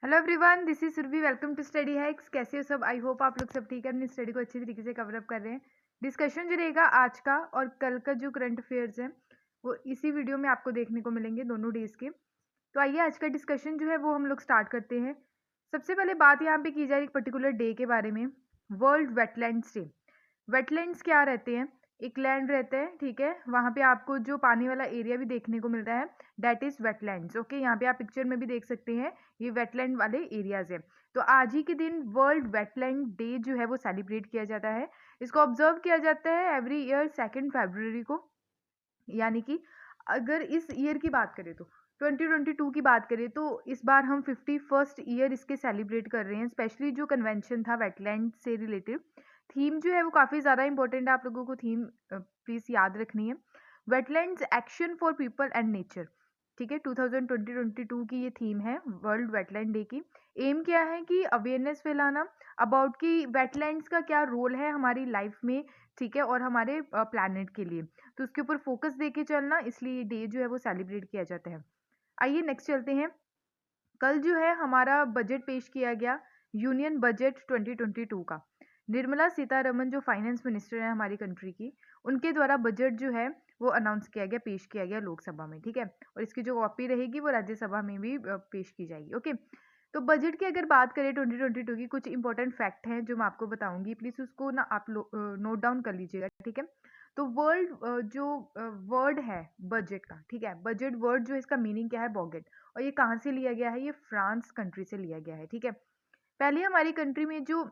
Hello everyone, this is Surabhi. Welcome to study hacks. कैसे हो सब? आई होप आप लोग सब ठीक है, अपनी स्टडी को अच्छी तरीके से कवर अप कर रहे हैं। डिस्कशन जो रहेगा आज का और कल का जो करंट अफेयर्स है वो इसी वीडियो में आपको देखने को मिलेंगे, दोनों डेज के। तो आइए आज का डिस्कशन जो है वो हम लोग स्टार्ट करते हैं। सबसे पहले बात यहाँ पे की जा रही है एक पर्टिकुलर डे के बारे में, वर्ल्ड वेटलैंड्स डे। वेटलैंड्स क्या रहते हैं? एक लैंड रहता है, ठीक है, वहाँ पे आपको जो पानी वाला एरिया भी देखने को मिलता है, दैट इज वेटलैंड्स। ओके, यहाँ पे आप पिक्चर में भी देख सकते हैं, ये वेटलैंड वाले एरियाज है। तो आज ही के दिन वर्ल्ड वेटलैंड डे जो है वो सेलिब्रेट किया जाता है। इसको ऑब्जर्व किया जाता है एवरी ईयर 2 फरवरी को। यानी कि अगर इस ईयर की बात करें तो 2022 की बात करें तो इस बार हम 51st ईयर इसके सेलिब्रेट कर रहे हैं। स्पेशली जो कन्वेंशन था वेटलैंड से रिलेटेड, थीम जो है वो काफ़ी ज़्यादा इंपॉर्टेंट है, आप लोगों को थीम प्लीज़ याद रखनी है। Wetlands action for people and nature, ठीक है, 2022 की ये थीम है वर्ल्ड वेटलैंड डे की। एम क्या है कि अवेयरनेस फैलाना अबाउट कि वेटलैंड्स का क्या रोल है हमारी लाइफ में, ठीक है, और हमारे प्लानट के लिए। तो उसके ऊपर फोकस देके चलना, इसलिए ये डे जो है वो सेलिब्रेट किया जाता है। आइए नेक्स्ट चलते हैं। कल जो है हमारा बजट पेश किया गया, यूनियन बजट 2022 का। निर्मला सीतारमन जो फाइनेंस मिनिस्टर है हमारी कंट्री की, उनके द्वारा बजट जो है वो अनाउंस किया गया, पेश किया गया लोकसभा में, ठीक है। और इसकी जो कॉपी रहेगी वो राज्यसभा में भी पेश की जाएगी। ओके, तो बजट की अगर बात करें 2022 की, कुछ इंपॉर्टेंट फैक्ट हैं जो मैं आपको बताऊंगी, प्लीज उसको ना आप नोट डाउन कर लीजिएगा, ठीक है। तो वर्ल्ड जो वर्ड है बजट का, ठीक है, बजट वर्ड जो है इसका मीनिंग क्या है? बॉगेट। और ये कहाँ से लिया गया है? ये फ्रांस कंट्री से लिया गया है, ठीक है। पहले हमारी कंट्री में जो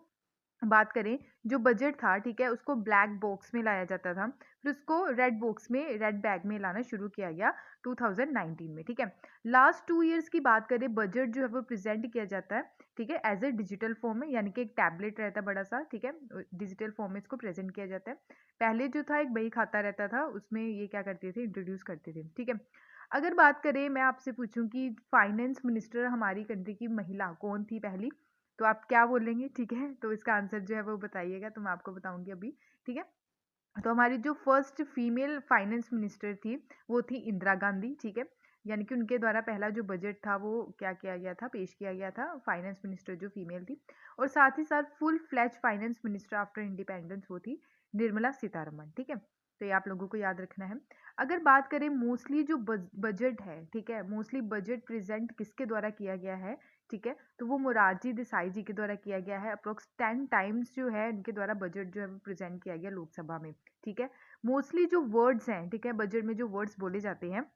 बात करें, जो बजट था, ठीक है, उसको ब्लैक बॉक्स में लाया जाता था, फिर उसको रेड बॉक्स में, रेड बैग में लाना शुरू किया गया 2019 में, ठीक है। लास्ट 2 इयर्स की बात करें, बजट जो है वो प्रेजेंट किया जाता है, ठीक है, एज ए डिजिटल फॉर्म में, यानी कि एक टैबलेट रहता है बड़ा सा, ठीक है, डिजिटल फॉर्म में इसको प्रेजेंट किया जाता है। पहले जो था एक बही खाता रहता था, उसमें ये क्या करते थे, इंट्रोड्यूस करते थे, ठीक है। अगर बात करें, मैं आपसे पूछूं कि फाइनेंस मिनिस्टर हमारी कंट्री की महिला कौन थी पहली, तो आप क्या बोलेंगे? ठीक है, तो इसका आंसर जो है वो बताइएगा, तो मैं आपको बताऊंगी अभी, ठीक है। तो हमारी जो फर्स्ट फीमेल फाइनेंस मिनिस्टर थी वो थी इंदिरा गांधी, ठीक है। यानी कि उनके द्वारा पहला जो बजट था वो क्या किया गया था, पेश किया गया था, फाइनेंस मिनिस्टर जो फीमेल थी। और साथ ही साथ full fledge finance minister after independence वो थी निर्मला सीतारमन, ठीक है। तो ये आप लोगों को याद रखना है। अगर बात करें मोस्टली जो बजट है, ठीक है, मोस्टली बजट प्रेजेंट किसके द्वारा किया गया है, ठीक है, तो वो मोरारजी देसाई जी के द्वारा किया गया है। अप्रोक्स 10 टाइम्स जो है इनके द्वारा बजट जो है वो प्रेजेंट किया गया लोकसभा में, ठीक है। मोस्टली जो वर्ड्स हैं, ठीक है, बजट में जो वर्ड्स बोले जाते हैं,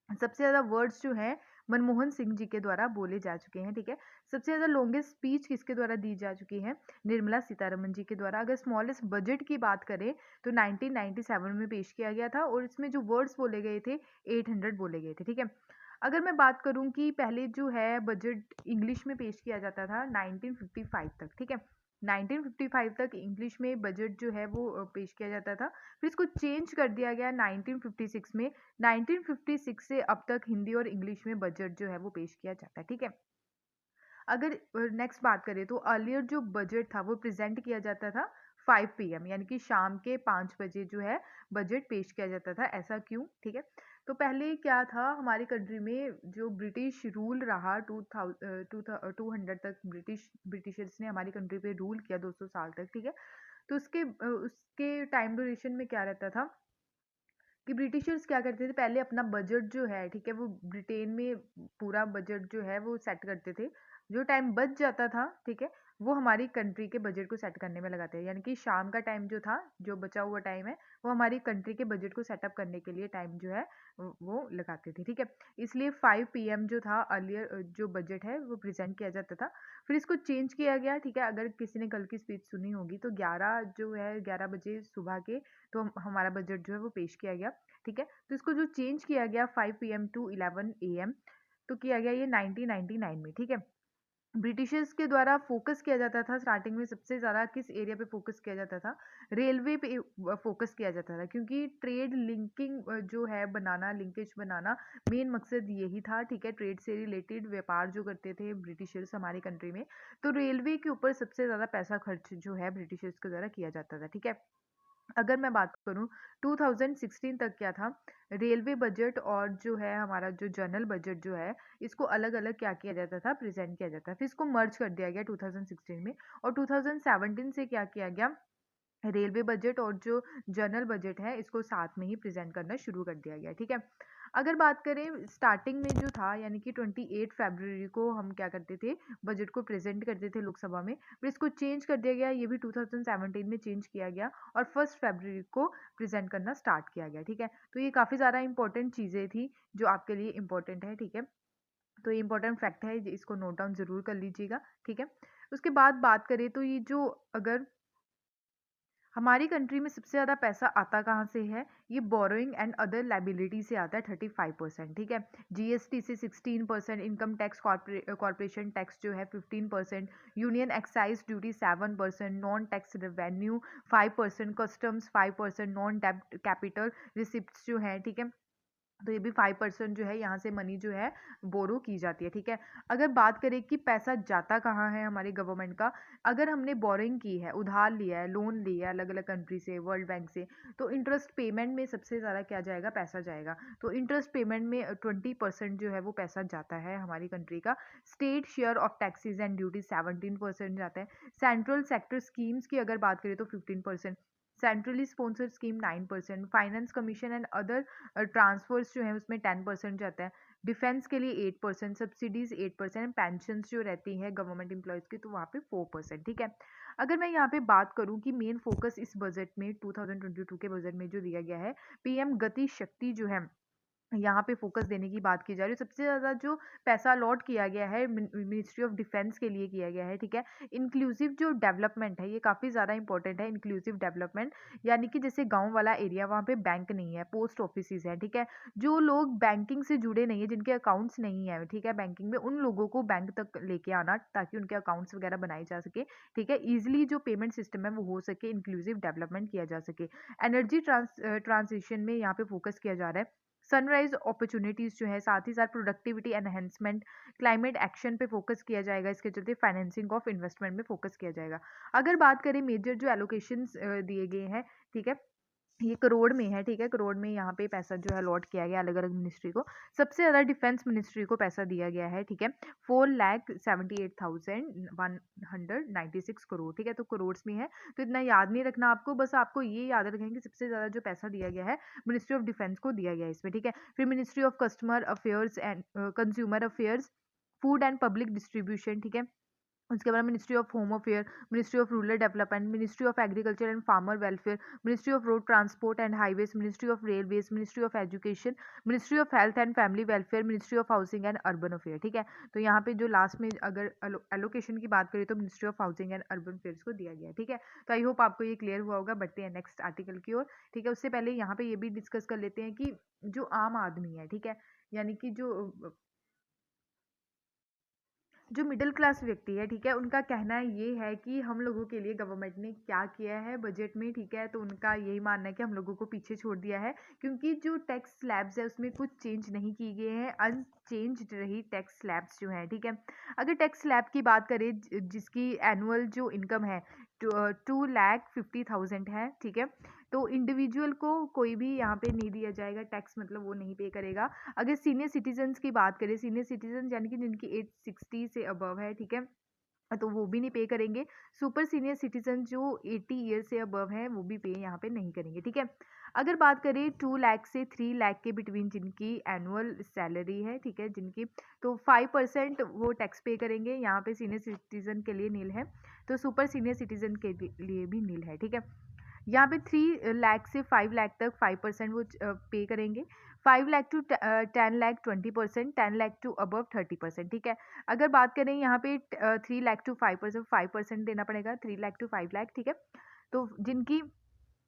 सबसे ज़्यादा वर्ड्स जो हैं मनमोहन सिंह जी के द्वारा बोले जा चुके हैं, ठीक है। सबसे ज़्यादा लॉन्गेस्ट स्पीच किसके द्वारा दी जा चुकी है? निर्मला सीतारमन जी के द्वारा। अगर स्मॉलेस्ट बजट की बात करें तो 1997 में पेश किया गया था, और इसमें जो वर्ड्स बोले गए थे 800 बोले गए थे, ठीक है। अगर मैं बात करूं कि पहले जो है बजट इंग्लिश में पेश किया जाता था 1955 तक, ठीक है, 1955 तक इंग्लिश में बजट जो है वो पेश किया जाता था। फिर इसको चेंज कर दिया गया 1956 में। 1956 से अब तक हिंदी और इंग्लिश में बजट जो है वो पेश किया जाता है, ठीक है। अगर नेक्स्ट बात करें तो अर्लियर जो बजट था वो प्रेजेंट किया जाता था 5 पीएम, यानी कि शाम के 5 बजे जो है बजट पेश किया जाता था। ऐसा क्यों? ठीक है, तो पहले क्या था, हमारी कंट्री में जो ब्रिटिश रूल रहा 200 तक, ब्रिटिशर्स ने हमारी कंट्री पे रूल किया 200 साल तक, ठीक है। तो उसके टाइम ड्यूरेशन में क्या रहता था कि ब्रिटिशर्स क्या करते थे, पहले अपना बजट जो है, ठीक है, वो ब्रिटेन में पूरा बजट जो है वो सेट करते थे। जो टाइम बच जाता था, ठीक है, वो हमारी कंट्री के बजट को सेट करने में लगाते हैं। यानी कि शाम का टाइम जो था, जो बचा हुआ टाइम है, वो हमारी कंट्री के बजट को सेटअप करने के लिए टाइम जो है वो लगाते थे, ठीक है। इसलिए 5 पीएम जो था अर्लियर जो बजट है वो प्रेजेंट किया जाता था। फिर इसको चेंज किया गया, ठीक है। अगर किसी ने कल की स्पीच सुनी होगी तो 11 जो है 11 बजे सुबह के, तो हमारा बजट जो है वो पेश किया गया, ठीक है। तो इसको जो चेंज किया गया 5 पीएम टू 11 एएम, तो किया गया ये 1999 में, ठीक है। ब्रिटिशर्स के द्वारा फोकस किया जाता था स्टार्टिंग में, सबसे ज़्यादा किस एरिया पे फोकस किया जाता था? रेलवे पे फोकस किया जाता था, क्योंकि ट्रेड लिंकिंग जो है बनाना, लिंकेज बनाना, मेन मकसद यही था, ठीक है। ट्रेड से रिलेटेड व्यापार जो करते थे ब्रिटिशर्स हमारी कंट्री में, तो रेलवे के ऊपर सबसे ज़्यादा पैसा खर्च जो है ब्रिटिशर्स के द्वारा किया जाता था, ठीक है। अगर मैं बात करूँ 2016 तक क्या था, रेलवे बजट और जो है हमारा जो जनरल बजट जो है, इसको अलग-अलग क्या किया जाता था, प्रेज़ेंट किया जाता था। फिर इसको मर्ज कर दिया गया 2016 में, और 2017 से क्या किया गया, रेलवे बजट और जो जनरल बजट है इसको साथ में ही प्रेज़ेंट करना शुरू कर दिया गया, ठीक है। अगर बात करें स्टार्टिंग में जो था, यानी कि 28 फ़रवरी को हम क्या करते थे, बजट को प्रेज़ेंट करते थे लोकसभा में, फिर इसको चेंज कर दिया गया, ये भी 2017 में चेंज किया गया और 1 फ़रवरी को प्रेज़ेंट करना स्टार्ट किया गया, ठीक है। तो ये काफ़ी ज़्यादा इम्पोर्टेंट चीज़ें थी जो आपके लिए इम्पोर्टेंट है, ठीक है। तो ये इम्पोर्टेंट फैक्ट है, इसको नोट डाउन ज़रूर कर लीजिएगा, ठीक है। उसके बाद बात करें तो ये जो अगर हमारी कंट्री में सबसे ज़्यादा पैसा आता कहाँ से है? ये बोरोइंग एंड अदर लायबिलिटी से आता है 35%, ठीक है। जीएसटी से 16%, इनकम टैक्स कॉर्पोरेशन टैक्स जो है 15%, union excise duty 7%, non tax revenue 5%, customs 5%, non डेब्ट कैपिटल रिसिप्ट्स जो हैं, ठीक है। तो ये भी 5% जो है यहाँ से मनी जो है बोरो की जाती है, ठीक है। अगर बात करें कि पैसा जाता कहाँ है हमारी गवर्नमेंट का, अगर हमने बोरिंग की है, उधार लिया है, लोन लिया है अलग-अलग कंट्री से, वर्ल्ड बैंक से, तो इंटरेस्ट पेमेंट में सबसे ज़्यादा क्या जाएगा, पैसा जाएगा। तो इंटरेस्ट पेमेंट में 20% जो है वो पैसा जाता है हमारी कंट्री का। State share of taxes and duty 17% जाता है। सेंट्रल सेक्टर स्कीम्स की अगर बात करें तो 15%, centrally sponsored scheme 9%, finance commission and other transfers जो हैं उसमें 10% जाता है। डिफेंस के लिए 8%, सब्सिडीज़ 8%, पेंशन्स जो रहती हैं गवर्नमेंट एम्प्लॉइज़ की तो वहाँ पे 4%, ठीक है। अगर मैं यहाँ पे बात करूँ कि मेन फोकस इस बजट में 2022 के बजट में जो दिया गया है, पीएम गति शक्ति जो है यहाँ पे फ़ोकस देने की बात की जा रही है। सबसे ज़्यादा जो पैसा अलॉट किया गया है मिनिस्ट्री ऑफ डिफेंस के लिए किया गया है, ठीक है। इंक्लूसिव जो डेवलपमेंट है ये काफ़ी ज़्यादा इंपॉर्टेंट है, इंक्लूसिव डेवलपमेंट, यानी कि जैसे गाँव वाला एरिया वहाँ पे बैंक नहीं है, पोस्ट ऑफिसेज़ हैं, ठीक है। जो लोग बैंकिंग से जुड़े नहीं है, जिनके अकाउंट्स नहीं है, ठीक है, बैंकिंग में, उन लोगों को बैंक तक लेके आना ताकि उनके अकाउंट्स वगैरह बनाए जा सके, ठीक है। ईज़िली जो पेमेंट सिस्टम है वो हो सके, इंक्लूसिव डेवलपमेंट किया जा सके। एनर्जी ट्रांज़िशन में यहाँ पे फ़ोकस किया जा रहा है। सनराइज़ अपॉर्च्युनिटीज़ जो है, साथ ही साथ प्रोडक्टिविटी एनहांसमेंट, क्लाइमेट एक्शन पे फ़ोकस किया जाएगा, इसके चलते फाइनेंसिंग ऑफ इन्वेस्टमेंट में फ़ोकस किया जाएगा। अगर बात करें मेजर जो एलोकेशंस दिए गए हैं, ठीक है, ये करोड़ में है, ठीक है, करोड़ में यहाँ पे पैसा जो है अलॉट किया गया अलग-अलग मिनिस्ट्री को। सबसे ज़्यादा डिफेंस मिनिस्ट्री को पैसा दिया गया है, ठीक है, 4,78,196 करोड़, ठीक है, तो करोड़्स में है, तो इतना याद नहीं रखना आपको, बस आपको ये याद रखें कि सबसे ज़्यादा जो पैसा दिया गया है, मिनिस्ट्री ऑफ डिफेंस को दिया गया है इसमें, ठीक है। फिर ministry of customer affairs and consumer affairs, food and public distribution, ठीक है। उसके बाद ministry of home affair, ministry of rural development, ministry of agriculture and farmer welfare, ministry of road transport and highways, ministry of railways, ministry of education, ministry of health and family welfare, ministry of housing and urban affair, ठीक है। तो यहाँ पे जो last में अगर allocation की बात करें तो ministry of housing and urban affairs को दिया गया है, ठीक है। तो आई होप आपको ये क्लियर हुआ होगा। बढ़ते हैं नेक्स्ट आर्टिकल की ओर, ठीक है। उससे पहले यहाँ पे ये भी डिस्कस कर लेते हैं कि जो आम आदमी है, ठीक है, यानी कि जो मिडिल क्लास व्यक्ति है, ठीक है, उनका कहना ये है कि हम लोगों के लिए गवर्नमेंट ने क्या किया है बजट में, ठीक है, तो उनका यही मानना है कि हम लोगों को पीछे छोड़ दिया है, क्योंकि जो टैक्स स्लैब्स है उसमें कुछ चेंज नहीं किए गए हैं, अनचेंज्ड रही टैक्स स्लैब्स जो हैं, ठीक है। अगर टैक्स स्लैब की बात करें जिसकी एनुअल जो इनकम है 2,50,000 है, ठीक है, तो इंडिविजुअल को कोई भी यहाँ पे नहीं दिया जाएगा टैक्स, मतलब वो नहीं पे करेगा। अगर सीनियर सिटीजन्स की बात करें, सीनियर सिटीजन यानी कि जिनकी एज 60 से अबव है, ठीक है, तो वो भी नहीं पे करेंगे। सुपर सीनियर सिटीजन जो 80 ईयर से अबव है वो भी पे यहाँ पे नहीं करेंगे, ठीक है। अगर बात करें 2 लाख से 3 लाख के बिटवीन जिनकी एनुअल सैलरी है, ठीक है, जिनकी, तो 5% वो टैक्स पे करेंगे, यहाँ पे सीनियर सिटीजन के लिए नील है, तो सुपर सीनियर सिटीजन के लिए भी नील है, ठीक है। यहाँ पे 3 लाख से 5 लाख तक 5% वो पे करेंगे, 5 lakh to 10 lakh 20%, 10 lakh to above 30%, ठीक है। अगर बात करें यहाँ पे 3 लाख टू 5% देना पड़ेगा, 3 लाख टू 5 लाख, ठीक है। तो जिनकी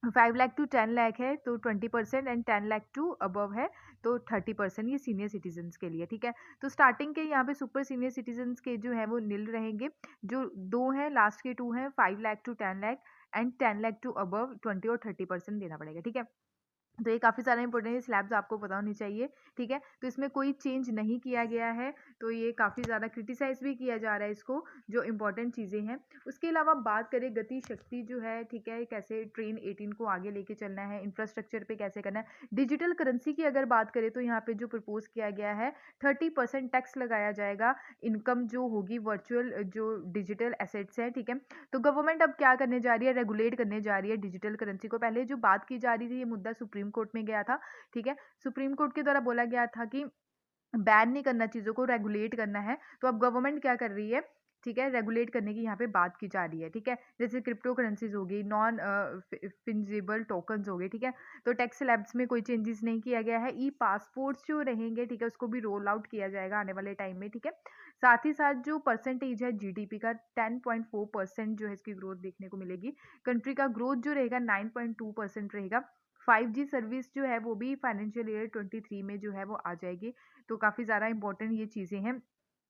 5 लाख टू 10 लाख है तो 20% एंड 10 लाख टू अबव है तो 30%, ये सीनियर सिटीजन्स के लिए, ठीक है। तो स्टार्टिंग के यहाँ पे सुपर सीनियर सिटीजन्स के जो है वो नील रहेंगे, जो दो हैं लास्ट के 2 हैं 5 lakh to 10 lakh and 10 lakh to above 20 और 30% देना पड़ेगा, ठीक है। तो ये काफ़ी ज़्यादा इंपॉर्टेंट है, स्लैब्स आपको पता होनी चाहिए, ठीक है? तो इसमें कोई चेंज नहीं किया गया है, तो ये काफ़ी ज़्यादा क्रिटिसाइज़ भी किया जा रहा है इसको, जो इंपॉर्टेंट चीज़ें हैं। उसके अलावा बात करें गति शक्ति जो है, ठीक है? कैसे ट्रेन 18 को आगे लेके चलना है, इंफ्रास्ट्रक्चर पे कैसे करना है। डिजिटल करेंसी की अगर बात करें तो यहाँ पे जो प्रपोज़ किया गया है, 30% टैक्स लगाया जाएगा, इनकम जो होगी वर्चुअल जो डिजिटल एसेट्स हैं, ठीक है? तो गवर्नमेंट अब क्या करने जा रही है, रेगुलेट करने जा रही है डिजिटल करेंसी को। पहले जो बात की जा रही थी, ये मुद्दा सुप्रीम कोर्ट में गया था, ठीक है? सुप्रीम कोर्ट के द्वारा बोला गया था कि बैन नहीं करना, चीज़ों को रेगुलेट करना है। तो अब गवर्नमेंट क्या कर रही है, ठीक है? रेगुलेट करने की यहाँ पे बात की जा रही है, ठीक है? जैसे क्रिप्टो करेंसीज़ हो गई, नॉन फिंजिबल टोकन्स हो गए, ठीक है? तो टैक्स स्लैब्स में कोई चेंजेस नहीं किया गया है। ई पासपोर्ट्स जो रहेंगे, ठीक है? उसको भी रोल आउट किया जाएगा आने वाले टाइम में, ठीक है? साथ ही साथ जो परसेंटेज है जीडीपी का, 10.4% जो है इसकी ग्रोथ देखने को मिलेगी। कंट्री का ग्रोथ जो रहेगा 9.2% रहेगा। 5G सर्विस जो है वो भी फाइनेंशियल ईयर 23 में जो है वो आ जाएगी। तो काफ़ी ज़्यादा इम्पोर्टेंट ये चीज़ें हैं।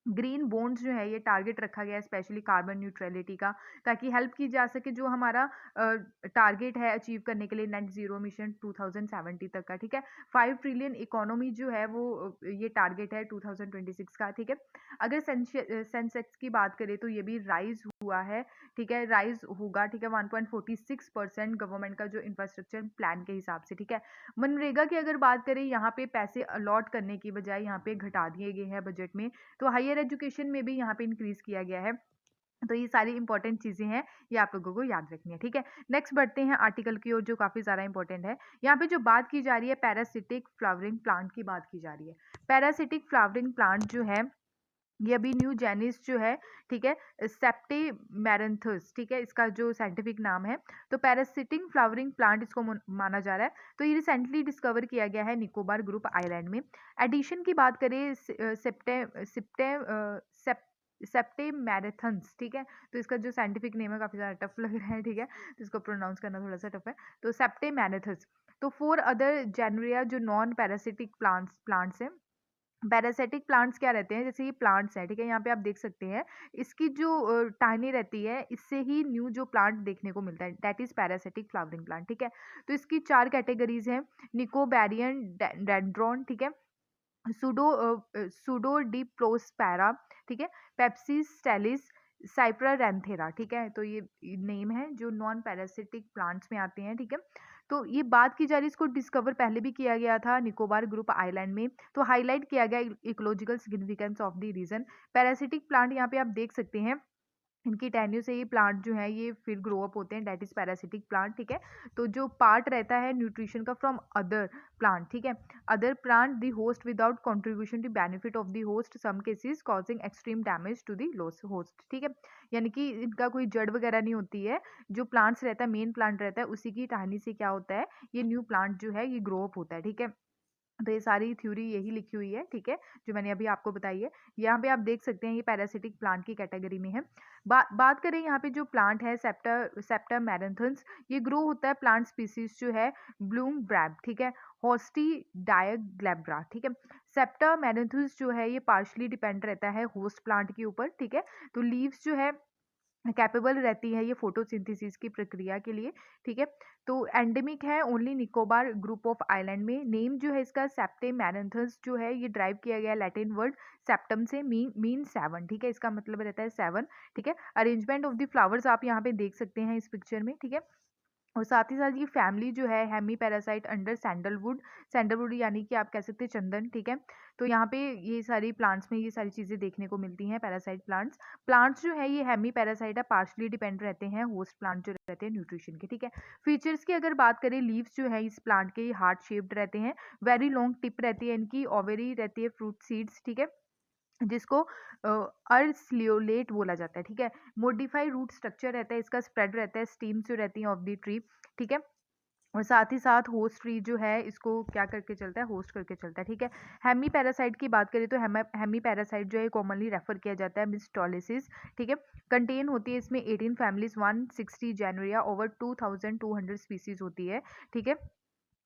ग्रीन बॉन्ड्स जो है ये टारगेट रखा गया है स्पेशली कार्बन न्यूट्रलिटी का, ताकि हेल्प की जा सके जो हमारा टारगेट है अचीव करने के लिए नेट ज़ीरो मिशन 2070 तक का, ठीक है? 5 ट्रिलियन इकोनॉमी जो है वो ये टारगेट है 2026 का, ठीक है? अगर सेंसेक्स की बात करें तो ये भी राइज़ हुआ है, ठीक है? राइज़ होगा, ठीक है? 1.46% गवर्नमेंट का जो इंफ्रास्ट्रक्चर प्लान के हिसाब से, ठीक है? मनरेगा की अगर बात करें, यहाँ पे पैसे अलॉट करने की बजाय यहाँ पे घटा दिए गए हैं बजट में, तो हायर एजुकेशन में भी यहाँ पे इंक्रीज़ किया गया है। तो ये सारी इंपॉर्टेंट चीज़ें हैं, ये आप लोगों को याद रखनी है, ठीक है? नेक्स्ट बढ़ते हैं आर्टिकल की ओर जो काफ़ी ज़्यादा इंपॉर्टेंट है। यहाँ पे जो बात की जा रही है पैरासिटिक फ्लावरिंग प्लांट की बात की जा रही है। पैरासिटिक फ्लावरिंग प्लांट जो है ये अभी न्यू जेनिस जो है, ठीक है? सेप्टेमेरंथस, ठीक है? इसका जो साइंटिफिक नाम है। तो पैरासिटिक फ्लावरिंग प्लांट इसको माना जा रहा है। तो ये रिसेंटली डिस्कवर किया गया है निकोबार ग्रुप आइलैंड में। एडिशन की बात करें सेप्टेमेरान्थस, ठीक है? तो इसका जो साइंटिफिक नेम है काफ़ी ज़्यादा टफ लग रहा है, ठीक है? तो इसको प्रोनाउंस करना थोड़ा-सा टफ है। तो सेप्टेमेरान्थस। तो 4 अदर जेनेरिया जो नॉन पैरासिटिक प्लांट्स हैं। पैरासिटिक प्लांट्स क्या रहते हैं, जैसे ये प्लांट्स हैं, ठीक है? यहाँ पे आप देख सकते हैं, इसकी जो टहनी रहती है, इससे ही न्यू जो प्लांट देखने को मिलता है, that is parasitic flowering plant, ठीक है? तो इसकी 4 कैटेगरीज़ हैं, निकोबैरियन डेंड्रॉन, ठीक है? सूडोडिप्लोस्पैरा, ठीक है? पेप्सी स्टाइलिस, साइप्रैंथेरा, ठीक है? तो ये नेम है जो नॉन पैरासिटिक प्लांट्स में आते हैं, ठीक है? तो ये बात की जा रही है, इसको डिस्कवर पहले भी किया गया था निकोबार ग्रुप आइलैंड में। तो हाईलाइट किया गया ecological significance of the region. Parasitic plant यहाँ पे आप देख सकते हैं, इनकी टहनियों से ये प्लांट जो है ये फिर ग्रो अप होते हैं, दैट इज पैरासिटिक प्लांट, ठीक है? तो जो पार्ट रहता है न्यूट्रिशन का फ्रॉम अदर प्लांट, ठीक है? Other plant the host without contribution to benefit of the host, some cases causing extreme damage to the loss host, ठीक है? यानी कि इनका कोई जड़ वगैरह नहीं होती है, जो प्लांट्स रहता है, मेन प्लांट रहता है, उसी की टहनी से क्या होता है, ये न्यू प्लांट जो है ये ग्रो अप होता है, ठीक है? तो ये सारी थ्योरी यही लिखी हुई है, ठीक है? जो मैंने अभी आपको बताई है। यहाँ पे आप देख सकते हैं ये पैरासिटिक प्लांट की कैटेगरी में है। बात करें यहाँ पे जो प्लांट है सेप्टा मैराथन्स, ये ग्रो होता है प्लांट स्पीसीज जो है ब्लूम ब्रैब, ठीक है? होस्टी डायग्लैब्रा, ठीक है? सेप्टा मैराथन्स जो है ये पार्शली डिपेंड रहता है होस्ट प्लांट के ऊपर, ठीक है? तो लीव्स जो है कैपेबल रहती है ये फोटोसिंथेसिस की प्रक्रिया के लिए, ठीक है? तो एंडेमिक है only Nicobar group of island में। नेम जो है इसका सेप्टेमेरान्थस जो है ये ड्राइव किया गया है लैटिन वर्ड सेप्टम से, मीन 7, ठीक है? इसका मतलब रहता है 7, ठीक है? अरेंजमेंट ऑफ द फ्लावर्स आप यहाँ पे देख सकते हैं इस पिक्चर में, ठीक है? और साथ ही साथ ये फैमिली जो है hemiparasite under sandalwood, sandalwood यानी कि आप कह सकते हैं चंदन, ठीक है? तो यहाँ पे ये सारी प्लांट्स में ये सारी चीज़ें देखने को मिलती हैं, पैरासाइट प्लांट्स। प्लांट्स जो है ये हेमी पैरासाइट है, पार्शली डिपेंड रहते हैं होस्ट प्लांट जो रहते हैं न्यूट्रिशन के, ठीक है? फीचर्स की अगर बात करें, लीव्स जो है इस प्लांट के हार्ट शेप्ड रहते हैं, वेरी लॉन्ग टिप रहती है इनकी, ओवरी रहती है, फ्रूट सीड्स, ठीक है? जिसको अर्सलियोलेट बोला जाता है, ठीक है? मॉडिफाई रूट स्ट्रक्चर रहता है इसका, स्प्रेड रहता है, स्टीम्स जो रहती हैं ऑफ द ट्री, ठीक है? और साथ ही साथ होस्ट ट्री जो है इसको क्या करके चलता है, होस्ट करके चलता है, ठीक है? हेमी पैरासाइट की बात करें तो हेमी पैरासाइट जो है कॉमनली रेफर किया जाता है मिस्टोलिसिस, ठीक है? कंटेन होती है इसमें 18 फैमिलीज, 160 जेनेरिया, ओवर 2200 स्पीसीज होती है, ठीक है?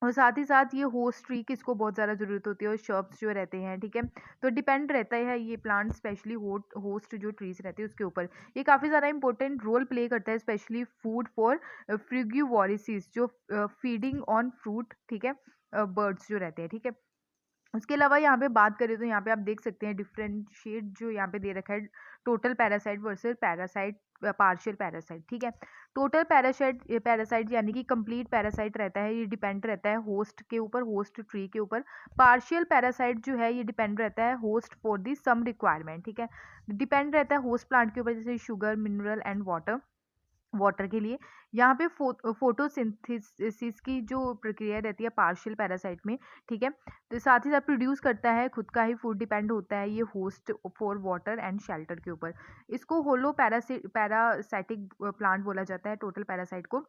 और साथ ही साथ ये होस्ट ट्री किसको बहुत ज़्यादा ज़रूरत होती है और शर्ब्स जो रहते हैं, ठीक है। तो डिपेंड रहता है ये प्लांट स्पेशली होस्ट जो ट्रीज रहते हैं उसके ऊपर। ये काफ़ी ज़्यादा इंपॉर्टेंट रोल प्ले करता है स्पेशली फूड फॉर फ्रिग्यूवोरिसीज जो फीडिंग ऑन फ्रूट, ठीक है, बर्ड्स जो रहते हैं, ठीक है। उसके अलावा यहाँ पे बात करें तो यहाँ पे आप देख सकते हैं डिफरेंशिएट जो यहाँ पे दे रखा है, total parasite versus parasite, partial parasite, ठीक है। टोटल पैरासाइट पैरासाइट यानी कि कंप्लीट पैरासाइट रहता है, ये डिपेंड रहता है होस्ट के ऊपर, होस्ट ट्री के ऊपर। पार्शियल पैरासाइट जो है ये डिपेंड रहता है host for the some requirement, ठीक है। डिपेंड रहता है होस्ट प्लांट के ऊपर, जैसे sugar, mineral and water, water के लिए। यहाँ पे फोटोसिंथेसिस की जो प्रक्रिया रहती है पार्शियल पैरासाइट में, ठीक है। तो साथ ही साथ प्रोड्यूस करता है खुद का ही फूड, डिपेंड होता है ये host for water and shelter के ऊपर। इसको होलो पैरासाइटिक प्लांट बोला जाता है, टोटल पैरासाइट को,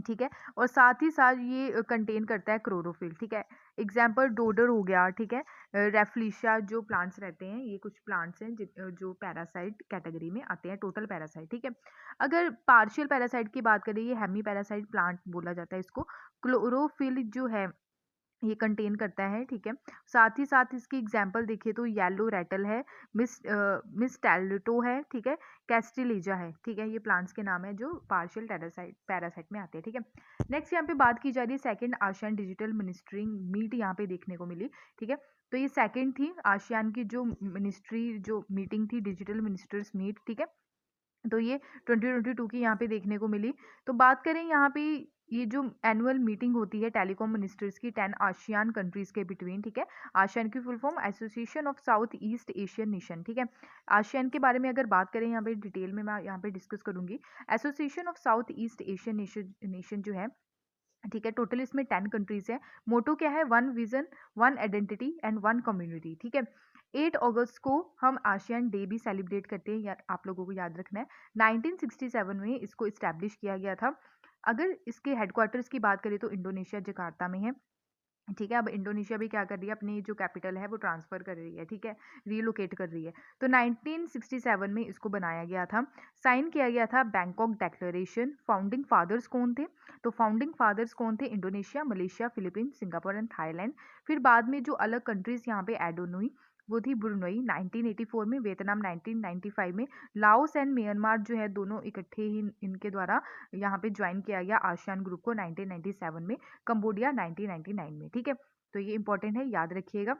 ठीक है। और साथ ही साथ ये कंटेन करता है क्लोरोफिल, ठीक है। एग्जाम्पल डोडर हो गया, ठीक है। रेफ्लिशिया जो प्लांट्स रहते हैं, ये कुछ प्लांट्स हैं जो पैरासाइट कैटेगरी में आते हैं, टोटल पैरासाइट, ठीक है। अगर पार्शियल पैरासाइट की बात करें, ये हेमी पैरासाइट प्लांट बोला जाता है इसको। क्लोरोफिल जो है ये कंटेन करता है, ठीक है। साथ ही साथ इसकी एग्जाम्पल देखिए तो येलो रेटल है, मिस टैल्टो है, ठीक है, कैस्टिलीजा है, ठीक है। ये प्लांट्स के नाम है जो पार्शियल पैरासाइट पैरासाइट में आते हैं, ठीक है। नेक्स्ट यहाँ पे बात की जा रही है second ASEAN digital ministering meet यहाँ पे देखने को मिली, ठीक है। तो ये सेकंड थी आशियान की जो मिनिस्ट्री जो मीटिंग थी, डिजिटल मिनिस्टर्स मीट, ठीक है। तो ये 2022 की यहाँ पे देखने को मिली। तो बात करें यहाँ पे, ये जो एनुअल मीटिंग होती है टेलीकॉम मिनिस्टर्स की 10 आशियान कंट्रीज के बिटवीन, ठीक है। आशियान की full form association of south east Asian nation, ठीक है। आशियान के बारे में अगर बात करें यहाँ पे डिटेल में मैं यहाँ पे डिस्कस करूंगी। Association of south east Asian nation जो है, ठीक है, टोटल इसमें 10 कंट्रीज है। मोटो क्या है, one vision, one identity and one community, ठीक है। 8 अगस्त को हम आशियान डे भी सेलिब्रेट करते हैं, यार आप लोगों को याद रखना है। 1967 में इसको इस्टेब्लिश किया गया था। अगर इसके हेडक्वार्टर्स की बात करें तो इंडोनेशिया जकार्ता में है, ठीक है। अब इंडोनेशिया भी क्या कर रही है, अपनी जो कैपिटल है वो ट्रांसफर कर रही है, ठीक है, रीलोकेट कर रही है। तो 1967 में इसको बनाया गया था, साइन किया गया था बैंकॉक डेक्लेरेशन। फाउंडिंग फादर्स कौन थे, तो फाउंडिंग फादर्स कौन थे, Indonesia, Malaysia, Philippines, Singapore and Thailand. फिर बाद में जो अलग कंट्रीज यहाँ पे ऐड ऑन हुई वो थी ब्रुनई 1984 में, वियतनाम 1995 में, लाओस एंड म्यांमार जो है दोनों इकट्ठे ही इनके द्वारा यहाँ पे ज्वाइन किया गया आशियान ग्रुप को 1997 में, कंबोडिया 1999 में, ठीक है। तो ये इंपॉर्टेंट है, याद रखिएगा।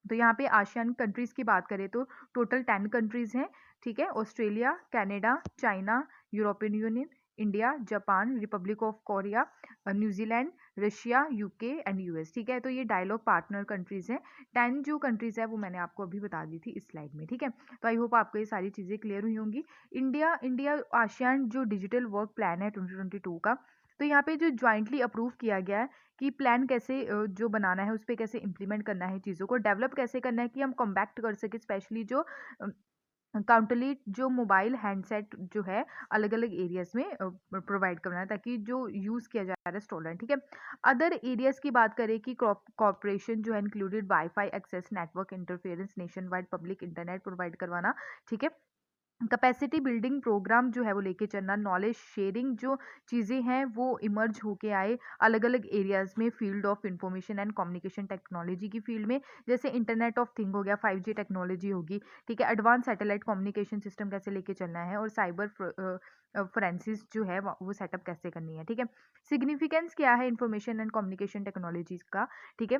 तो यहाँ पे आशियान कंट्रीज की बात करें तो टोटल 10 कंट्रीज हैं, ठीक है। Australia, Canada, China, European union, India, Japan, Republic of Korea, New Zealand, Russia, UK and US, ठीक है। तो ये डायलॉग पार्टनर कंट्रीज हैं। 10 जो कंट्रीज है वो मैंने आपको अभी बता दी थी इस स्लाइड में, ठीक है। तो आई होप आपको ये सारी चीज़ें क्लियर हुई होंगी। इंडिया इंडिया आशियान जो डिजिटल वर्क प्लान है 2022 का, तो यहाँ पे जो ज्वाइंटली अप्रूव किया गया है कि प्लान कैसे जो बनाना है उस पे कैसे इम्प्लीमेंट करना है, चीज़ों को डेवलप कैसे करना है कि हम कॉम्पैक्ट कर सके, स्पेशली जो काउंटरलीट जो मोबाइल हैंडसेट जो है अलग अलग एरियाज में प्रोवाइड करना है, ताकि जो यूज़ किया जा रहा है स्टूडेंट, ठीक है। अदर एरियाज की बात करें कि कॉर्पोरेशन जो है included wifi access, network interference, nationwide public internet provide करवाना, ठीक है। कैपेसिटी बिल्डिंग प्रोग्राम जो है वो लेके चलना, नॉलेज शेयरिंग जो चीज़ें हैं वो इमर्ज होके आए अलग अलग एरियाज में, field of information and communication technology की फील्ड में, जैसे इंटरनेट ऑफ थिंग हो गया, 5G टेक्नोलॉजी होगी, ठीक है। एडवांस सैटेलाइट कम्युनिकेशन सिस्टम कैसे लेके चलना है, और साइबर फोरेंसिस जो है वो सेटअप कैसे करनी है, ठीक है। सिग्निफिकेंस क्या है इंफॉर्मेशन एंड कम्युनिकेशन टेक्नोलॉजीज का, ठीक है।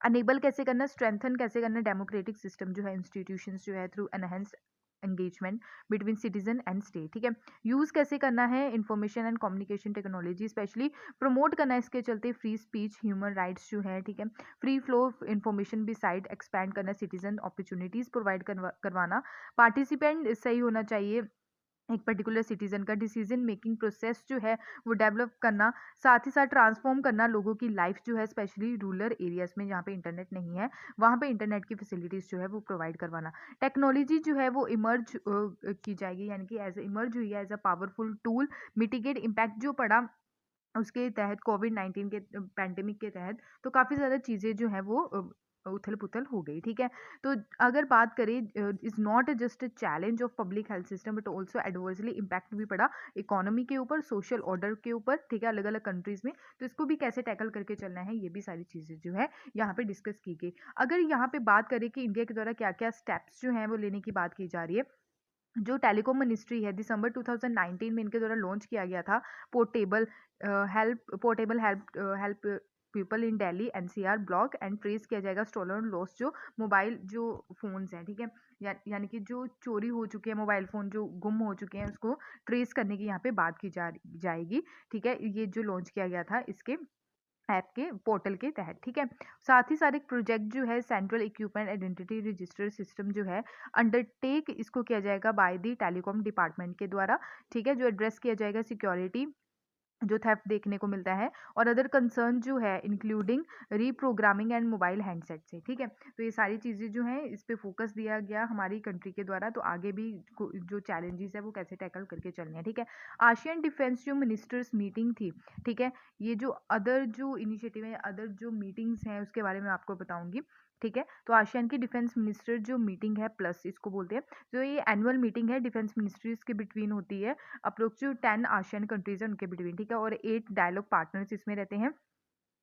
अनेबल कैसे करना, स्ट्रेंथन कैसे करना डेमोक्रेटिक सिस्टम जो है, इंस्टीट्यूशंस जो है through enhance engagement between citizen and state, ठीक है। यूज कैसे करना है information and communication technology, specially promote करना है इसके चलते फ्री स्पीच, ह्यूमन राइट्स जो है, ठीक है। फ्री फ्लो ऑफ इंफॉर्मेशन भी साइड एक्सपैंड करना, सिटीजन अपॉर्चुनिटीज प्रोवाइड करवाना, पार्टिसिपेंट सही होना चाहिए एक पर्टिकुलर सिटीजन का, डिसीजन मेकिंग प्रोसेस जो है वो डेवलप करना, साथ ही साथ ट्रांसफॉर्म करना लोगों की लाइफ जो है, स्पेशली रूरल एरियाज में जहाँ पे इंटरनेट नहीं है वहाँ पे इंटरनेट की फैसिलिटीज़ जो है वो प्रोवाइड करवाना। टेक्नोलॉजी जो है वो इमर्ज की जाएगी, यानी कि एज इमर्ज हुई है as a powerful tool, mitigate impact जो पड़ा उसके तहत कोविड 19 के पैंडेमिक के तहत, तो काफ़ी ज़्यादा चीज़ें जो है वो उथल-पुथल हो गई, ठीक है? तो अगर बात करें is not just a challenge of public health system but also adversely impact भी पड़ा इकोनॉमी के ऊपर, सोशल ऑर्डर के ऊपर, ठीक है? अलग-अलग कंट्रीज़ में। तो इसको भी कैसे टैकल करके चलना है, ये भी सारी चीज़ें जो है यहाँ पे डिस्कस की गई। अगर यहाँ पे बात करें कि इंडिया के द्वारा क्या-क्या स्टेप्स जो हैं वो लेने की बात की जा रही है, जो टेलीकॉम मिनिस्ट्री है दिसंबर 2019 में इनके द्वारा लॉन्च किया गया था portable help people in Delhi NCR block and trace किया जाएगा स्टोलन लॉस जो मोबाइल जो फ़ोन्स हैं, ठीक है? यानी कि जो चोरी हो चुके हैं मोबाइल फ़ोन जो गुम हो चुके हैं उसको ट्रेस करने की यहाँ पे बात की जाएगी, ठीक है? ये जो लॉन्च किया गया था इसके ऐप के पोर्टल के तहत, ठीक है? साथ ही साथ एक प्रोजेक्ट जो है central equipment identity register system जो है अंडरटेक इसको किया जाएगा बाय द टेलीकॉम डिपार्टमेंट के द्वारा, ठीक है? जो एड्रेस किया जाएगा सिक्योरिटी जो थेफ्ट देखने को मिलता है और अदर कंसर्न जो है including reprogramming and mobile handset से, ठीक है? तो ये सारी चीज़ें जो हैं इस पे फोकस दिया गया हमारी कंट्री के द्वारा, तो आगे भी जो चैलेंजेस है वो कैसे टैकल करके चलने हैं, ठीक है? आशियन डिफेंस जो मिनिस्टर्स मीटिंग थी, ठीक है? ये जो अदर जो इनिशिएटिव है अदर जो मीटिंग्स हैं उसके बारे में आपको बताऊंगी, ठीक है? तो आशियान की डिफेंस मिनिस्टर जो मीटिंग है प्लस इसको बोलते हैं, जो ये एनुअल मीटिंग है डिफेंस मिनिस्ट्रीज के बिटवीन होती है अप्रोक्स जो 10 आशियान कंट्रीज़ हैं उनके बिटवीन, ठीक है? और 8 डायलॉग पार्टनर्स इसमें रहते हैं,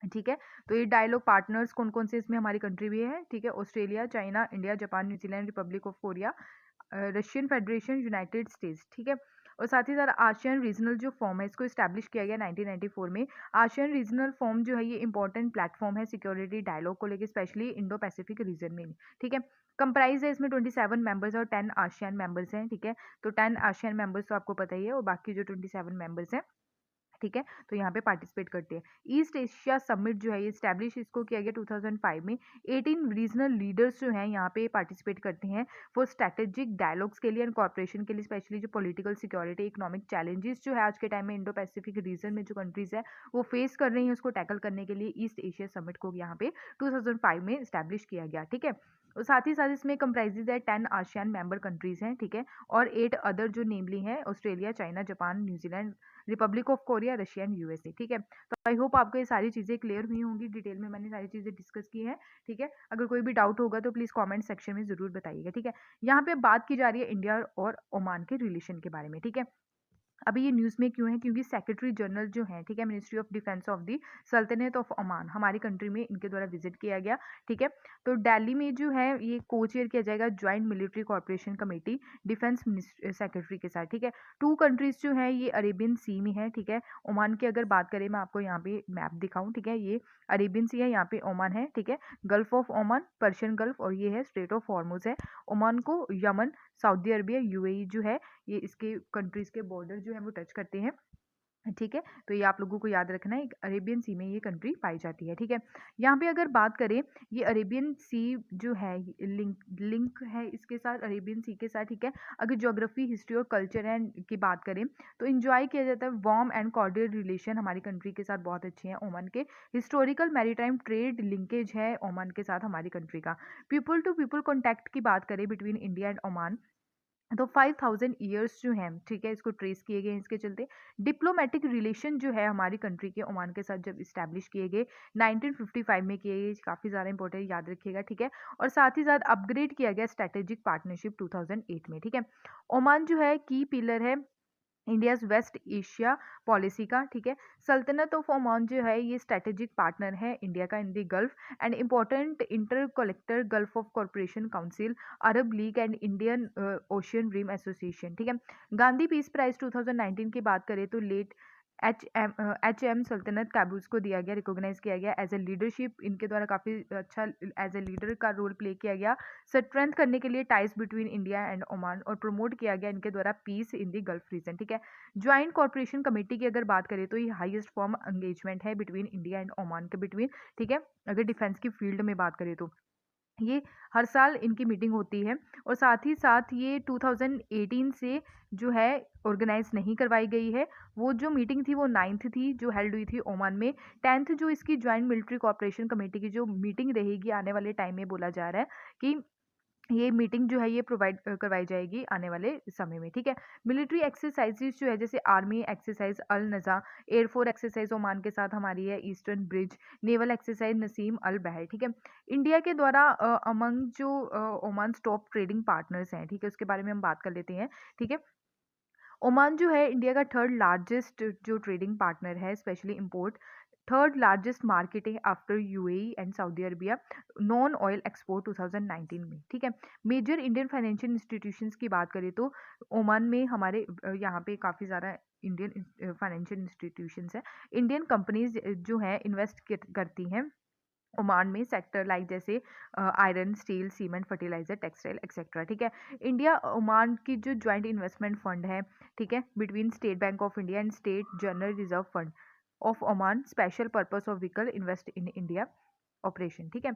ठीक है? तो ये डायलॉग पार्टनर्स कौन-कौन से इसमें हमारी कंट्री भी है, ठीक है? Australia, China, India, Japan, New Zealand, Republic of Korea, Russian federation, United states, ठीक है? और साथ ही साथ आशियान रीजनल जो फॉर्म है इसको एस्टैब्लिश किया गया 1994 में। आशियान रीजनल फॉर्म जो है ये इंपॉर्टेंट प्लेटफॉर्म है सिक्योरिटी डायलॉग को लेके स्पेशली इंडो पैसिफिक रीजन में, ठीक है? कंप्राइज है इसमें 27 मेंबर्स और 10 आशियान मेंबर्स हैं, ठीक है? तो 10 आशियान मेंबर्स तो आपको पता ही है और बाकी जो 27 मेंबर्स हैं, ठीक है? तो यहाँ पे पार्टिसिपेट करते हैं। ईस्ट एशिया समिट जो है ये एस्टैब्लिश इसको किया गया 2005 में। 18 रीजनल लीडर्स जो हैं यहाँ पे पार्टिसिपेट करते हैं फॉर स्ट्रैटेजिक डायलॉग्स के लिए एंड कॉर्पोरेशन के लिए, स्पेशली जो पॉलिटिकल सिक्योरिटी इकोनॉमिक चैलेंजेस जो है आज के टाइम में इंडो पैसिफिक रीजन में जो कंट्रीज है वो फेस कर रही हैं उसको टैकल करने के लिए ईस्ट एशिया समिट को यहाँ पे 2005 में एस्टैब्लिश किया गया, ठीक है? और साथ ही साथ इसमें कंप्राइजेज है 10 आशियान मेंबर कंट्रीज हैं, ठीक है? और 8 अदर जो नेमली हैं Australia, China, Japan, New Zealand, Republic of Korea, Russia and USA, ठीक है? तो आई होप आपको ये सारी चीज़ें क्लियर हुई होंगी, डिटेल में मैंने सारी चीज़ें डिस्कस की हैं, ठीक है? अगर कोई भी डाउट होगा तो प्लीज़ कमेंट सेक्शन में ज़रूर बताइएगा, ठीक है? यहाँ पे बात की जा रही है इंडिया और ओमान के रिलेशन के बारे में, ठीक है? अभी ये न्यूज़ में क्यों है? क्योंकि सेक्रेटरी जनरल जो हैं, ठीक है, ministry of defence of the सल्तनत ऑफ ओमान हमारी कंट्री में इनके द्वारा विजिट किया गया, ठीक है? तो दिल्ली में जो है ये को-चेयर किया जाएगा joint military corporation committee defence secretary के साथ, ठीक है? 2 कंट्रीज़ जो हैं ये अरेबियन सी में है, ठीक है? ओमान की अगर बात करें मैं आपको यहाँ पे मैप दिखाऊँ, ठीक है? ये अरेबियन सी है, यहाँ पे ओमान है, ठीक है? Gulf of Oman, Persian gulf और ये है स्ट्रेट ऑफ हॉर्मुज़ है। ओमान को यमन, सऊदी अरबिया, यूएई जो है ये इसके कंट्रीज़ के बॉर्डर जो है वो टच करते हैं, ठीक है? तो ये आप लोगों को याद रखना है, एक अरेबियन सी में ये कंट्री पाई जाती है, ठीक है? यहाँ पे अगर बात करें ये अरेबियन सी जो है लिंक लिंक है इसके साथ अरेबियन सी के साथ, ठीक है? अगर ज्योग्राफी, हिस्ट्री और कल्चर एंड की बात करें तो एन्जॉय किया जाता है वार्म एंड कॉर्डियल रिलेशन हमारी कंट्री के साथ बहुत अच्छे हैं ओमान के। हिस्टोरिकल मैरीटाइम ट्रेड लिंकेज है ओमान के साथ हमारी कंट्री का। पीपल टू पीपल कॉन्टैक्ट की बात करें बिटवीन इंडिया एंड ओमान तो 5000 ईयर्स जो हैं, ठीक है, इसको ट्रेस किए गए हैं इसके चलते। डिप्लोमेटिक रिलेशन जो है हमारी कंट्री के ओमान के साथ जब इस्टेब्लिश किए गए 1955 में किए गए, काफ़ी ज़्यादा इंपॉर्टेंट याद रखिएगा, ठीक है? और साथ ही साथ अपग्रेड किया गया स्ट्रैटेजिक पार्टनरशिप 2008 में, ठीक है? ओमान जो है की पिलर है इंडियाज़ वेस्ट एशिया पॉलिसी का, ठीक है? सल्तनत ऑफ ओमान जो है ये स्ट्रैटेजिक पार्टनर है इंडिया का in the Gulf and important interlocutor Gulf of Corporation Council, Arab League and Indian Ocean Rim Association, ठीक है? गांधी पीस प्राइज 2019 की बात करें तो लेट एच एम सल्तनत काबूस को दिया गया, रिकॉग्नाइज किया गया एज ए लीडरशिप, इनके द्वारा काफ़ी अच्छा एज ए लीडर का रोल प्ले किया गया स्ट्रेंथ करने के लिए ties between India and Oman और प्रमोट किया गया इनके द्वारा पीस इन दी गल्फ रीजन, ठीक है? ज्वाइंट कॉर्पोरेशन कमेटी की अगर बात करें तो ये हाईएस्ट फॉर्म एंगेजमेंट है बिटवीन इंडिया एंड ओमान के बिटवीन, ठीक है? अगर डिफेंस की फील्ड में बात करें तो ये हर साल इनकी मीटिंग होती है और साथ ही साथ ये 2018 से जो है ऑर्गेनाइज नहीं करवाई गई है। वो जो मीटिंग थी वो 9th थी जो हेल्ड हुई थी ओमान में। 10th जो इसकी जॉइंट मिलिट्री कॉर्पोरेशन कमेटी की जो मीटिंग रहेगी आने वाले टाइम में बोला जा रहा है कि ये मीटिंग जो है ये प्रोवाइड करवाई जाएगी आने वाले समय में, ठीक है। मिलिट्री एक्सरसाइजेज जो है जैसे army exercise Al Najah, air force exercise Oman के साथ हमारी है eastern bridge, naval exercise Naseem Al Bahr, ठीक है। इंडिया के द्वारा अमंग जो ओमान टॉप ट्रेडिंग पार्टनर्स हैं, ठीक है, उसके बारे में हम बात कर लेते हैं, ठीक है। ओमान जो है इंडिया का थर्ड लार्जेस्ट जो ट्रेडिंग पार्टनर है, specially import, third largest market है after UAE and Saudi Arabia, non oil export 2019 में, ठीक है। मेजर इंडियन फाइनेंशियल इंस्टीट्यूशंस की बात करें तो ओमान में हमारे यहाँ पे काफ़ी ज़्यादा इंडियन फाइनेंशियल इंस्टीट्यूशंस हैं। इंडियन कंपनीज जो हैं इन्वेस्ट करती हैं ओमान में सेक्टर लाइक जैसे iron, steel, cement, fertiliser, textile etcetera, ठीक है। इंडिया ओमान की जो ज्वाइंट इन्वेस्टमेंट फंड है, ठीक है, between state bank of India and state general reserve fund of Oman, special purpose of vehicle invest in India operation, ठीक है।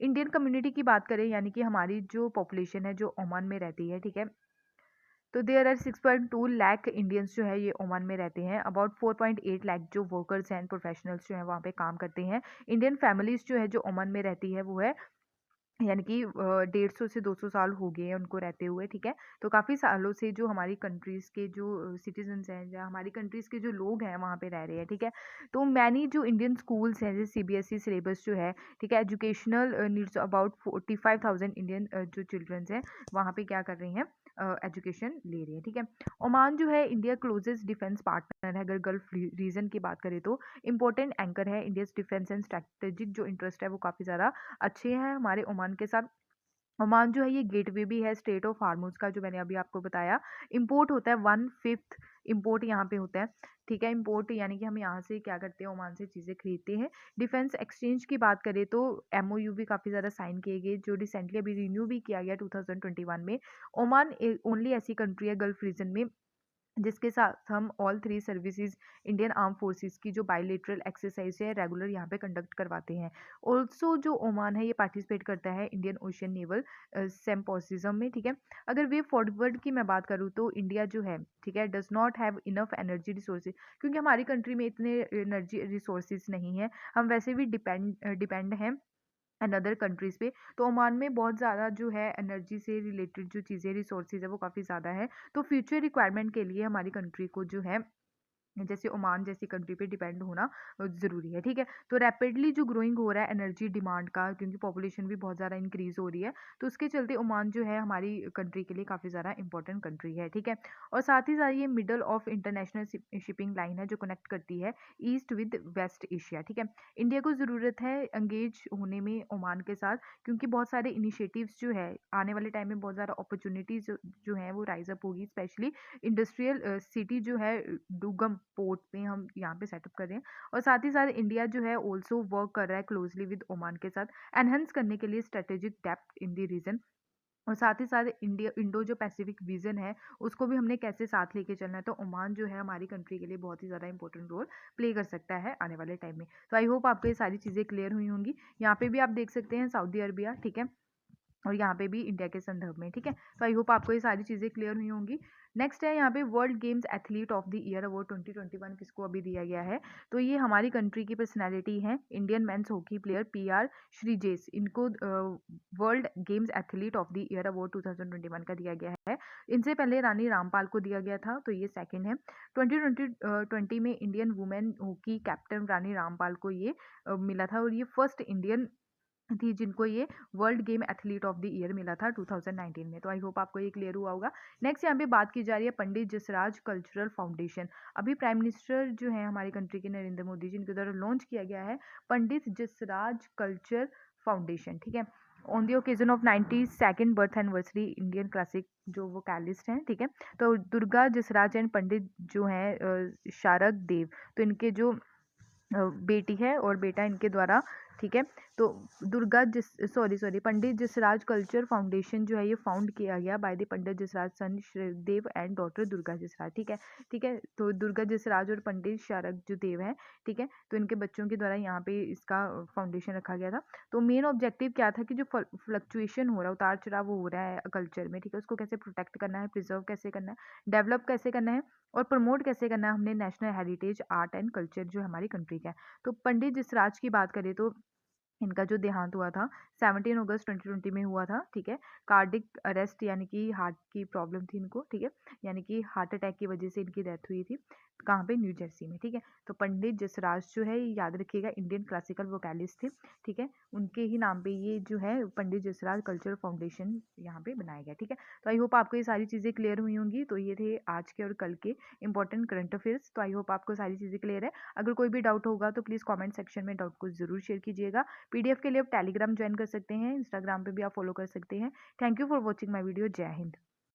Indian community की बात करें यानी कि हमारी जो पॉपुलेशन है जो ओमान में रहती है, ठीक है, तो देयर आर 6.2 लाख इंडियंस जो है ये ओमान में रहते हैं। अबाउट 4.8 लाख जो वर्कर्स हैं, प्रोफेशनल्स जो हैं वहाँ पे काम करते हैं। इंडियन फैमिलीज जो है जो ओमान में रहती है वो है यानी कि 150 से 200 साल हो गए हैं उनको रहते हुए, ठीक है। तो काफ़ी सालों से जो हमारी कंट्रीज़ के जो सिटीजन्स हैं या हमारी कंट्रीज़ के जो लोग हैं वहाँ पे रह रहे हैं, ठीक है। तो मैनी जो इंडियन स्कूल्स हैं जैसे सीबीएसई सिलेबस जो है, ठीक है, एजुकेशनल नीड्स अबाउट 45,000 इंडियन जो चिल्ड्रंस हैं वहाँ पे क्या कर रहे हैं, एजुकेशन ले रहे हैं, ठीक है। ओमान जो है इंडिया क्लोजेस्ट डिफेंस पार्टनर है, अगर गल्फ रीजन की बात करें तो इंपॉर्टेंट एंकर है। इंडिया डिफेंस एंड स्ट्रेटेजिक जो इंटरेस्ट है वो काफ़ी ज़्यादा अच्छे हैं हमारे ओमान के साथ। ओमान जो है ये गेटवे भी है स्टेट ऑफ हार्मोज का, जो मैंने अभी आपको बताया। इंपोर्ट होता है 1/5 इंपोर्ट यहाँ पे होता है, ठीक है। इंपोर्ट यानी कि हम यहाँ से क्या करते हैं, ओमान से चीज़ें खरीदते हैं। डिफेंस एक्सचेंज की बात करें तो एमओयू भी काफ़ी ज़्यादा साइन किए गए, जो रिसेंटली अभी रिन्यू भी किया गया 2021 में। ओमान ओनली ऐसी कंट्री है गल्फ रीजन में जिसके साथ हम all 3 services Indian arm forces की जो बायलैटरल एक्सरसाइज है रेगुलर यहाँ पे कंडक्ट करवाते हैं। ऑल्सो जो ओमान है ये पार्टिसिपेट करता है इंडियन ओशियन नेवल सिम्पोसिज्म में, ठीक है। अगर वे फॉरवर्ड की मैं बात करूँ तो इंडिया जो है, ठीक है, does not have enough energy resources, क्योंकि हमारी कंट्री में इतने एनर्जी रिसोर्सेज नहीं है। हम वैसे भी डिपेंड हैं अनदर कंट्रीज़ पे। तो ओमान में बहुत ज़्यादा जो है एनर्जी से रिलेटेड जो चीज़ें रिसोर्सेज है वो काफ़ी ज़्यादा है। तो फ्यूचर रिक्वायरमेंट के लिए हमारी कंट्री को जो है जैसे ओमान जैसी कंट्री पे डिपेंड होना ज़रूरी है, ठीक है। तो रैपिडली जो ग्रोइंग हो रहा है एनर्जी डिमांड का, क्योंकि पॉपुलेशन भी बहुत ज़्यादा इंक्रीज़ हो रही है, तो उसके चलते ओमान जो है हमारी कंट्री के लिए काफ़ी ज़्यादा इंपॉर्टेंट कंट्री है, ठीक है। और साथ ही साथ ये middle of international shipping line है जो कनेक्ट करती है ईस्ट विद वेस्ट एशिया, ठीक है। इंडिया को ज़रूरत है एंगेज होने में ओमान के साथ, क्योंकि बहुत सारे इनिशिएटिव्स जो है आने वाले टाइम में बहुत ज़्यादा अपॉर्चुनिटीज़ जो हैं वो राइज अप होगी, स्पेशली इंडस्ट्रियल सिटी जो है डुगम पोर्ट में हम यहाँ पे सेटअप कर रहे हैं। और साथ ही साथ इंडिया जो है ऑल्सो वर्क कर रहा है क्लोजली विद ओमान के साथ एनहेंस करने के लिए strategic depth in the region. और साथ ही साथ इंडिया इंडो जो पैसिफिक विजन है उसको भी हमने कैसे साथ लेके चलना है, तो ओमान जो है हमारी कंट्री के लिए बहुत ही ज़्यादा इंपॉर्टेंट रोल प्ले कर सकता है आने वाले टाइम में। तो आई होप आपको ये सारी चीज़ें क्लियर हुई होंगी। यहाँ पे भी आप देख सकते हैं सऊदी अरबिया, ठीक है, और यहाँ पे भी इंडिया के संदर्भ में, ठीक है। तो आई होप आपको ये सारी चीज़ें क्लियर हुई होंगी। नेक्स्ट है यहाँ पे world games athlete of the year award 2021 किसको अभी दिया गया है, तो ये हमारी कंट्री की पर्सनैलिटी है Indian men's hockey player PR Sreejesh, इनको world games athlete of the year award 2021 का दिया गया है। इनसे पहले रानी रामपाल को दिया गया था, तो ये सेकंड है। 2020 में Indian women hockey captain Rani Rampal को ये मिला था, और ये फर्स्ट इंडियन थी जिनको ये world game athlete of the year मिला था 2019 में। तो आई होप आपको ये क्लियर हुआ होगा। नेक्स्ट यहाँ पे बात की जा रही है पंडित जसराज कल्चरल फाउंडेशन। अभी प्राइम मिनिस्टर जो है हमारी कंट्री के नरेंद्र मोदी जी, इनके द्वारा लॉन्च किया गया है पंडित जसराज कल्चर फाउंडेशन, ठीक है। On the occasion of 92nd birth anniversary Indian classic जो वोकलिस्ट हैं, ठीक है। तो दुर्गा जसराज एंड पंडित जो हैं शारद देव, तो इनके जो बेटी है और बेटा इनके द्वारा, ठीक है। तो दुर्गा जिस sorry Pandit Jasraj culture foundation जो है ये फाउंड किया गया by the Pandit Jasraj son Shridev and daughter Durga Jasraj, ठीक है, ठीक है। तो दुर्गा जसराज और पंडित शारद जो देव हैं, ठीक है, तो इनके बच्चों के द्वारा यहाँ पे इसका फाउंडेशन रखा गया था। तो मेन ऑब्जेक्टिव क्या था कि जो फ्लक्चुएशन हो रहा है, उतार चढ़ाव हो रहा है कल्चर में, ठीक है, उसको कैसे प्रोटेक्ट करना है, प्रिजर्व कैसे करना है, डेवलप कैसे करना है और प्रमोट कैसे करना है हमने national heritage art and culture जो हमारी कंट्री का है। तो पंडित जसराज की बात करें तो इनका जो देहांत हुआ था 17 अगस्त 2020 में हुआ था, ठीक है। कार्डिक अरेस्ट यानी कि हार्ट की प्रॉब्लम थी इनको, ठीक है, यानी कि हार्ट अटैक की वजह से इनकी डेथ हुई थी। कहाँ पे? न्यू जर्सी में, ठीक है। तो पंडित जसराज जो है, ये याद रखिएगा, इंडियन क्लासिकल वोकलिस्ट थे, ठीक है। उनके ही नाम पे ये जो है पंडित जसराज कल्चरल फाउंडेशन यहाँ पे बनाया गया, ठीक है। तो आई होप आपको ये सारी चीज़ें क्लियर हुई होंगी। तो ये थे आज के और कल के इंपॉर्टेंट करंट अफेयर्स। तो आई होप आपको सारी चीज़ें क्लियर है। अगर कोई भी डाउट होगा तो प्लीज़ कॉमेंट सेक्शन में डाउट को ज़रूर शेयर कीजिएगा। पीडीएफ के लिए आप टेलीग्राम ज्वाइन कर सकते हैं, इंस्टाग्राम पे भी आप फॉलो कर सकते हैं। Thank you for watching my video. जय हिंद।